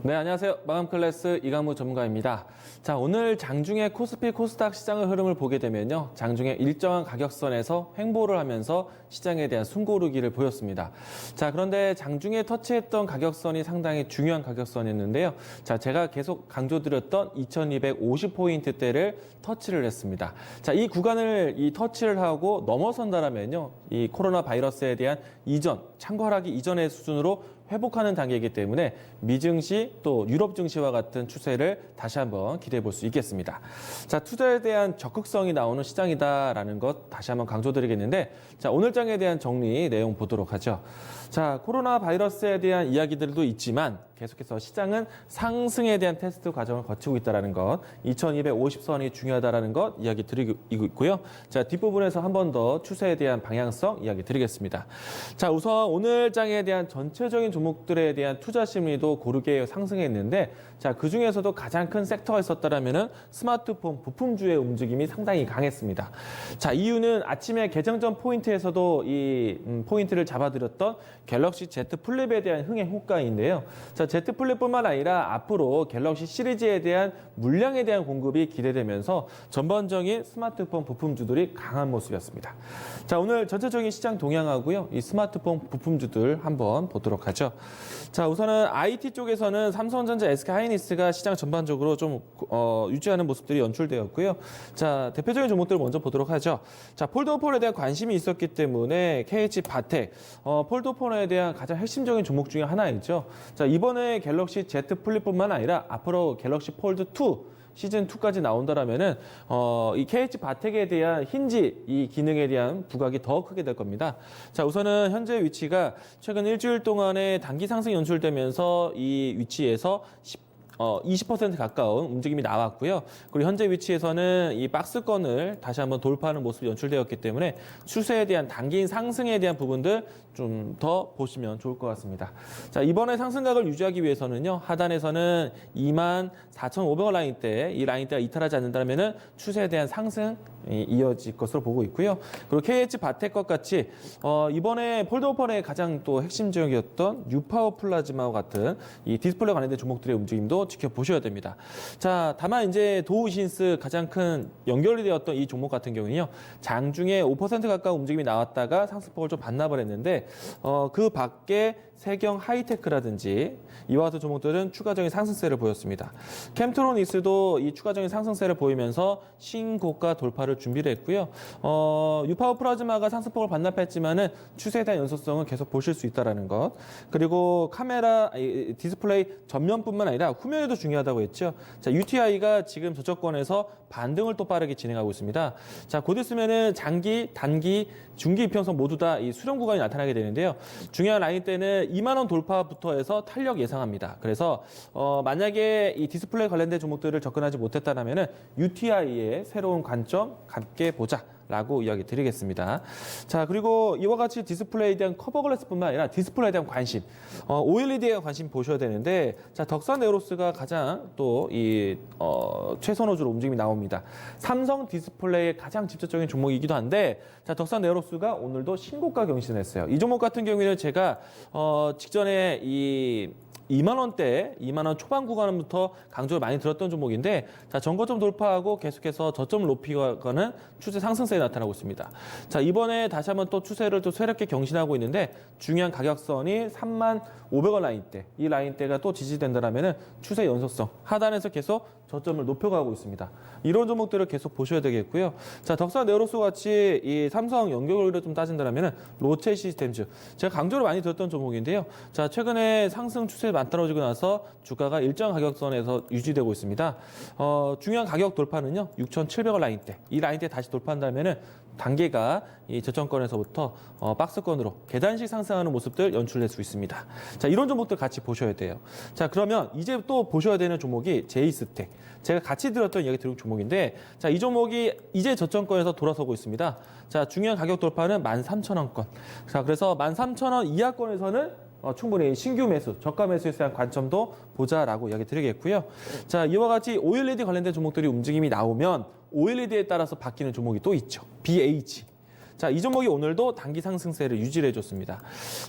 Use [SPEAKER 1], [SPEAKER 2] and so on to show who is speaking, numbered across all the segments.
[SPEAKER 1] 네, 안녕하세요. 마감 클래스 이강무 전문가입니다. 자, 오늘 장중에 코스피 코스닥 시장의 흐름을 보게 되면요. 장중에 일정한 가격선에서 횡보를 하면서 시장에 대한 숨고르기를 보였습니다. 자, 그런데 장중에 터치했던 가격선이 상당히 중요한 가격선이었는데요. 자, 제가 계속 강조드렸던 2250포인트대를 터치를 했습니다. 자, 이 구간을 터치를 하고 넘어선다라면요. 이 코로나 바이러스에 대한 창궐하기 이전의 수준으로 회복하는 단계이기 때문에 미증시 또 유럽 증시와 같은 추세를 다시 한번 기대해 볼 수 있겠습니다. 자, 투자에 대한 적극성이 나오는 시장이다라는 것 다시 한번 강조드리겠는데, 자, 오늘 장에 대한 정리 내용 보도록 하죠. 자, 코로나 바이러스에 대한 이야기들도 있지만 계속해서 시장은 상승에 대한 테스트 과정을 거치고 있다는 것, 2250선이 중요하다는 것 이야기 드리고 있고요. 자, 뒷부분에서 한 번 더 추세에 대한 방향성 이야기 드리겠습니다. 자, 우선 오늘 장에 대한 전체적인 종목들에 대한 투자 심리도 고르게 상승했는데, 자, 그 중에서도 가장 큰 섹터가 있었다면은 스마트폰 부품주의 움직임이 상당히 강했습니다. 자, 이유는 아침에 개장 전 포인트에서도 이 포인트를 잡아드렸던 갤럭시 Z 플립에 대한 흥행 효과인데요. 자, Z 플립뿐만 아니라 앞으로 갤럭시 시리즈에 대한 물량에 대한 공급이 기대되면서 전반적인 스마트폰 부품주들이 강한 모습이었습니다. 자, 오늘 전체적인 시장 동향하고요. 이 스마트폰 부품주들 한번 보도록 하죠. 자, 우선은 IT 쪽에서는 삼성전자, SK하이닉스가 시장 전반적으로 좀 유지하는 모습들이 연출되었고요. 자, 대표적인 종목들 먼저 보도록 하죠. 자, 폴더폰에 대한 관심이 있었기 때문에 KH바텍, 폴더폰에 대한 가장 핵심적인 종목 중에 하나이죠. 자, 이번에 갤럭시 Z 플립뿐만 아니라 앞으로 갤럭시 폴드 2 시즌2까지 나온다라면은, 이 KH바텍에 대한 힌지 이 기능에 대한 부각이 더 크게 될 겁니다. 자, 우선은 현재 위치가 최근 일주일 동안에 단기 상승 연출되면서 이 위치에서 20% 가까운 움직임이 나왔고요. 그리고 현재 위치에서는 이 박스권을 다시 한번 돌파하는 모습이 연출되었기 때문에 추세에 대한 단기 상승에 대한 부분들 좀 더 보시면 좋을 것 같습니다. 자, 이번에 상승각을 유지하기 위해서는요. 하단에서는 24,500원 라인대, 이 라인대가 이탈하지 않는다면은 추세에 대한 상승 이어질 것으로 보고 있고요. 그리고 KH바텍 것 같이 이번에 폴더폰의 가장 또 핵심적이었던 뉴파워 플라즈마와 같은 이 디스플레이 관련된 종목들의 움직임도 지켜보셔야 됩니다. 자, 다만 이제 도우신스 가장 큰 연결이 되었던 이 종목 같은 경우는요. 장중에 5% 가까운 움직임이 나왔다가 상승폭을 좀 반납을 했는데 그 밖에 세경 하이테크라든지 이와 같은 종목들은 추가적인 상승세를 보였습니다. 캠트로닉스도 이 추가적인 상승세를 보이면서 신고가 돌파를 준비를 했고요. 유파워 플라즈마가 상승폭을 반납했지만은 추세에 대한 연속성은 계속 보실 수 있다는 것. 그리고 카메라 디스플레이 전면뿐만 아니라 후면에도 중요하다고 했죠. 자, UTI가 지금 저저권에서 반등을 또 빠르게 진행하고 있습니다. 자, 곧 있으면은 장기, 단기, 중기 이평선 모두 다 이 수렴 구간이 나타나게 되는데요. 중요한 라인 때는 2만 원 돌파부터 해서 탄력 예상합니다. 그래서 만약에 이 디스플레이 관련된 종목들을 접근하지 못했다면은 UTI의 새로운 관점 함께 보자. 라고 이야기 드리겠습니다. 자, 그리고 이와 같이 디스플레이에 대한 커버 글래스뿐만 아니라 디스플레이에 대한 관심, OLED에 대한 관심 보셔야 되는데, 자, 덕산 에어로스가 가장 또 최선호주로 움직임이 나옵니다. 삼성 디스플레이의 가장 직접적인 종목이기도 한데, 자, 덕산 에어로스가 오늘도 신고가 경신했어요. 이 종목 같은 경우에는 제가 직전에 2만 원대, 2만 원 초반 구간부터 강조를 많이 들었던 종목인데, 자, 전고점 돌파하고 계속해서 저점을 높이가는 추세 상승세에 나타나고 있습니다. 자, 이번에 다시 한번 또 추세를 또 새롭게 경신하고 있는데, 중요한 가격선이 3만 500원 라인대, 이 라인대가 또 지지된다면은 추세 연속성, 하단에서 계속 저점을 높여가고 있습니다. 이런 종목들을 계속 보셔야 되겠고요. 자, 덕산 에어로스 같이 이 삼성 연결고리를 좀 따진다면은 로체 시스템즈, 제가 강조를 많이 들었던 종목인데요. 자, 최근에 상승 추세 만들어지고 나서 주가가 일정 가격선에서 유지되고 있습니다. 중요한 가격 돌파는요, 6,700원 라인대, 이 라인대 다시 돌파한다면은 단계가 이 저점권에서부터 박스권으로 계단식 상승하는 모습들 연출될 수 있습니다. 자, 이런 종목들 같이 보셔야 돼요. 자, 그러면 이제 또 보셔야 되는 종목이 제이스텍. 제가 같이 들었던 이야기 드린 종목인데, 자, 이 종목이 이제 저점권에서 돌아서고 있습니다. 자, 중요한 가격 돌파는 13,000원권. 자, 그래서 13,000원 이하권에서는 충분히 신규 매수, 저가 매수에 대한 관점도 보자라고 이야기 드리겠고요. 자, 이와 같이 OLED 관련된 종목들이 움직임이 나오면 OLED에 따라서 바뀌는 종목이 또 있죠. BH. 자, 이 종목이 오늘도 단기 상승세를 유지를 해줬습니다.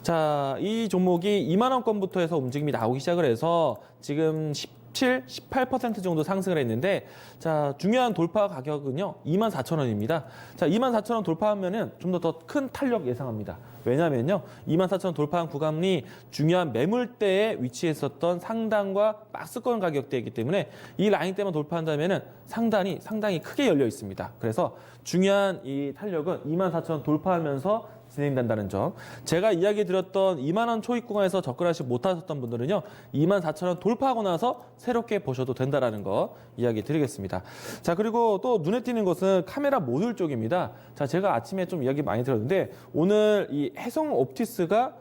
[SPEAKER 1] 자, 이 종목이 2만 원권부터 해서 움직임이 나오기 시작을 해서 지금 17, 18% 정도 상승을 했는데, 자, 중요한 돌파 가격은요, 24,000원입니다. 자, 24,000원 돌파하면은 좀 더 큰 탄력 예상합니다. 왜냐면요, 24,000원 돌파한 구간이 중요한 매물대에 위치했었던 상단과 박스권 가격대이기 때문에 이 라인대만 돌파한다면은 상당히 크게 열려 있습니다. 그래서 중요한 이 탄력은 24,000원 돌파하면서 진행된다는 점. 제가 이야기 드렸던 2만 원 초입 구간에서 접근하지 못하셨던 분들은요, 24,000원 돌파하고 나서 새롭게 보셔도 된다라는 거 이야기 드리겠습니다. 자, 그리고 또 눈에 띄는 것은 카메라 모듈 쪽입니다. 자, 제가 아침에 좀 이야기 많이 들었는데 오늘 이 해성 옵티스가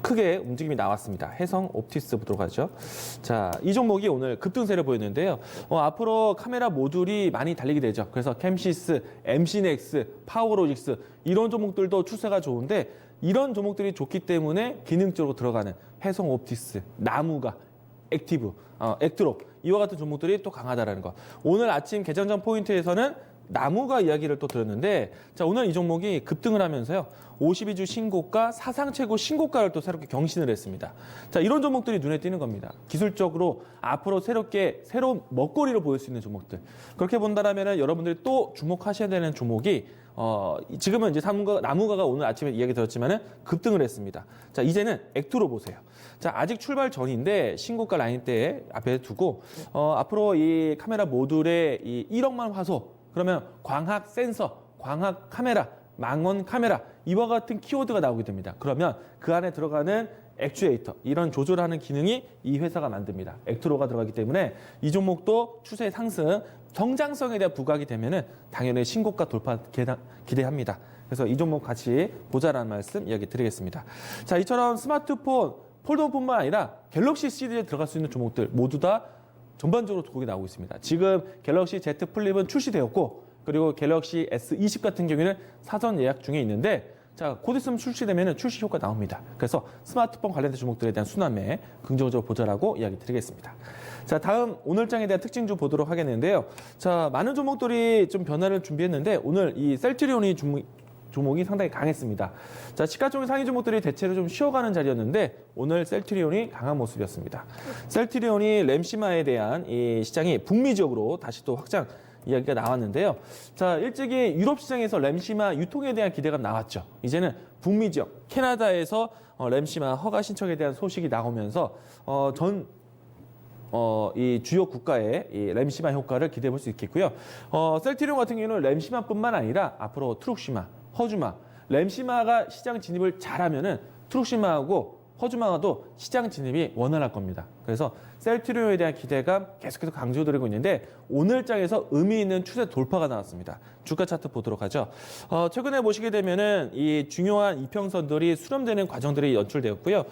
[SPEAKER 1] 크게 움직임이 나왔습니다. 해성 옵티스 보도록 하죠. 자, 이 종목이 오늘 급등세를 보였는데요. 앞으로 카메라 모듈이 많이 달리게 되죠. 그래서 캠시스, MC넥스, 파워로직스 이런 종목들도 추세가 좋은데 이런 종목들이 좋기 때문에 기능적으로 들어가는 해성 옵티스, 나무가, 액티브, 액트롭 이와 같은 종목들이 또 강하다라는 거. 오늘 아침 개장전 포인트에서는 나무가 이야기를 또 들었는데, 자, 오늘 이 종목이 급등을 하면서요, 52주 신고가, 사상 최고 신고가를 또 새롭게 경신을 했습니다. 자, 이런 종목들이 눈에 띄는 겁니다. 기술적으로 앞으로 새로운 먹거리를 보일 수 있는 종목들. 그렇게 본다라면 여러분들이 또 주목하셔야 되는 종목이, 지금은 이제 나무가가 오늘 아침에 이야기 들었지만은 급등을 했습니다. 자, 이제는 액투로 보세요. 자, 아직 출발 전인데 신고가 라인대에 앞에 두고, 앞으로 이 카메라 모듈의 이 1억만 화소, 그러면 광학 센서, 광학 카메라, 망원 카메라 이와 같은 키워드가 나오게 됩니다. 그러면 그 안에 들어가는 액추에이터, 이런 조절하는 기능이 이 회사가 만듭니다. 액트로가 들어가기 때문에 이 종목도 추세 상승, 성장성에 대한 부각이 되면은 당연히 신고가 돌파 기대합니다. 그래서 이 종목 같이 보자라는 말씀 이야기 드리겠습니다. 자, 이처럼 스마트폰, 폴더폰만 아니라 갤럭시 시리즈에 들어갈 수 있는 종목들 모두 다 전반적으로 거기 나오고 있습니다. 지금 갤럭시 Z 플립은 출시되었고, 그리고 갤럭시 S20 같은 경우에는 사전 예약 중에 있는데, 자, 곧 있으면 출시되면 출시 효과 나옵니다. 그래서 스마트폰 관련된 종목들에 대한 순환매 긍정적으로 보자라고 이야기 드리겠습니다. 자, 다음 오늘장에 대한 특징 좀 보도록 하겠는데요. 자, 많은 종목들이 좀 변화를 준비했는데 오늘 이 셀트리온이 종목이 상당히 강했습니다. 자, 시가총액 상위 종목들이 대체로 좀 쉬어가는 자리였는데 오늘 셀트리온이 강한 모습이었습니다. 셀트리온이 램시마에 대한 이 시장이 북미 지역으로 다시 또 확장 이야기가 나왔는데요. 자, 일찍이 유럽 시장에서 램시마 유통에 대한 기대가 나왔죠. 이제는 북미 지역, 캐나다에서 램시마 허가 신청에 대한 소식이 나오면서 이 주요 국가의 이 램시마 효과를 기대해 볼 수 있겠고요. 셀트리온 같은 경우는 램시마뿐만 아니라 앞으로 트룩시마, 허주마, 램시마가 시장 진입을 잘하면은 트룩시마하고 허주마가도 시장 진입이 원활할 겁니다. 그래서 셀트리온에 대한 기대감 계속해서 강조드리고 있는데 오늘 장에서 의미 있는 추세 돌파가 나왔습니다. 주가 차트 보도록 하죠. 최근에 보시게 되면은 이 중요한 이평선들이 수렴되는 과정들이 연출되었고요.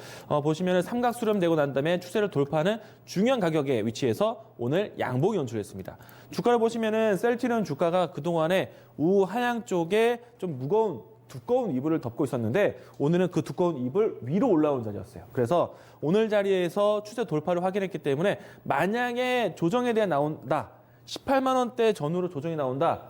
[SPEAKER 1] 보시면은 삼각 수렴되고 난 다음에 추세를 돌파하는 중요한 가격에 위치해서 오늘 양봉이 연출했습니다. 주가를 보시면은 셀트리온 주가가 그동안에 우하향 쪽에 좀 두꺼운 이불을 덮고 있었는데 오늘은 그 두꺼운 이불 위로 올라온 자리였어요. 그래서 오늘 자리에서 추세 돌파를 확인했기 때문에 만약에 조정에 대한 나온다, 18만 원대 전후로 조정이 나온다,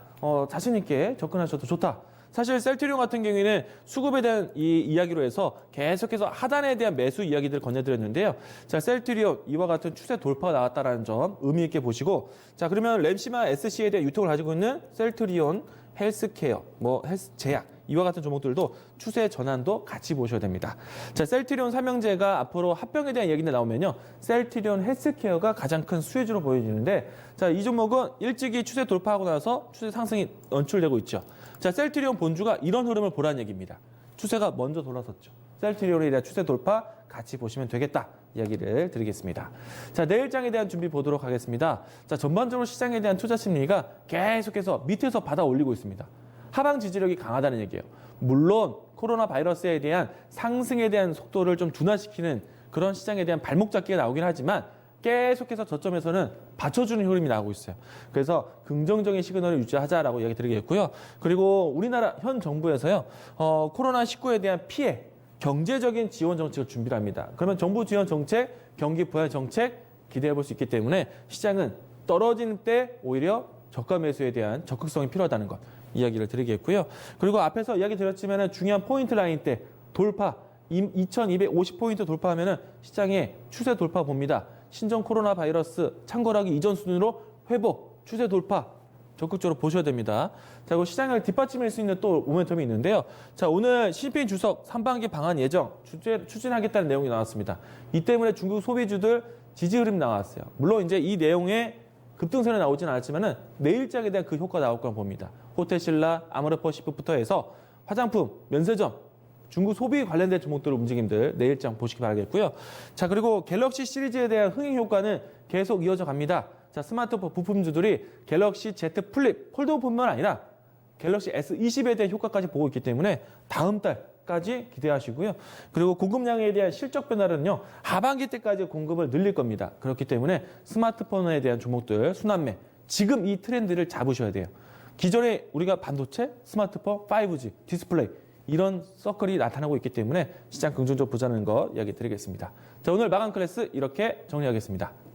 [SPEAKER 1] 자신 있게 접근하셔도 좋다. 사실 셀트리온 같은 경우에는 수급에 대한 이 이야기로 해서 계속해서 하단에 대한 매수 이야기들을 건네드렸는데요. 자, 셀트리온 이와 같은 추세 돌파가 나왔다는 점 의미 있게 보시고, 자, 그러면 램시마 SC에 대한 유통을 가지고 있는 셀트리온, 헬스케어, 헬스제약 이와 같은 종목들도 추세 전환도 같이 보셔야 됩니다. 자, 셀트리온 삼형제가 앞으로 합병에 대한 얘기가 나오면요, 셀트리온 헬스케어가 가장 큰 수혜주로 보여지는데, 자, 이 종목은 일찍이 추세 돌파하고 나서 추세 상승이 연출되고 있죠. 자, 셀트리온 본주가 이런 흐름을 보라는 얘기입니다. 추세가 먼저 돌아섰죠. 셀트리온에 대한 추세 돌파 같이 보시면 되겠다 이야기를 드리겠습니다. 자, 내일장에 대한 준비 보도록 하겠습니다. 자, 전반적으로 시장에 대한 투자 심리가 계속해서 밑에서 받아 올리고 있습니다. 하방 지지력이 강하다는 얘기예요. 물론 코로나 바이러스에 대한 상승에 대한 속도를 좀 둔화시키는 그런 시장에 대한 발목 잡기가 나오긴 하지만 계속해서 저점에서는 받쳐주는 흐름이 나오고 있어요. 그래서 긍정적인 시그널을 유지하자라고 이야기 드리겠고요. 그리고 우리나라 현 정부에서요, 코로나19에 대한 피해, 경제적인 지원 정책을 준비를 합니다. 그러면 정부 지원 정책, 경기 부양 정책 기대해 볼 수 있기 때문에 시장은 떨어지는 때 오히려 저가 매수에 대한 적극성이 필요하다는 것. 이야기를 드리겠고요. 그리고 앞에서 이야기 드렸지만 중요한 포인트 라인 때 돌파, 2250포인트 돌파하면은 시장의 추세 돌파 봅니다. 신종 코로나 바이러스 창궐하기 이전 수준으로 회복, 추세 돌파 적극적으로 보셔야 됩니다. 자, 그리고 시장을 뒷받침할 수 있는 또 모멘텀이 있는데요. 자, 오늘 시진핑 주석 3반기 방한 예정 추진하겠다는 내용이 나왔습니다. 이 때문에 중국 소비주들 지지 흐름 나왔어요. 물론 이제 이 내용에 급등선이 나오진 않았지만은 내일장에 대한 그 효과 나올 건 봅니다. 호텔신라, 아모레퍼시프부터 해서 화장품, 면세점, 중국 소비 관련된 종목들 움직임들 내일장 보시기 바라겠고요. 자, 그리고 갤럭시 시리즈에 대한 흥행 효과는 계속 이어져 갑니다. 자, 스마트폰 부품주들이 갤럭시 Z 플립, 폴더뿐만 아니라 갤럭시 S20에 대한 효과까지 보고 있기 때문에 다음 달까지 기대하시고요. 그리고 공급량에 대한 실적 변화는요, 하반기 때까지 공급을 늘릴 겁니다. 그렇기 때문에 스마트폰에 대한 종목들 순환매, 지금 이 트렌드를 잡으셔야 돼요. 기존에 우리가 반도체, 스마트폰, 5G, 디스플레이 이런 서클이 나타나고 있기 때문에 시장 긍정적으로 보자는 거 이야기 드리겠습니다. 자, 오늘 마감 클래스 이렇게 정리하겠습니다.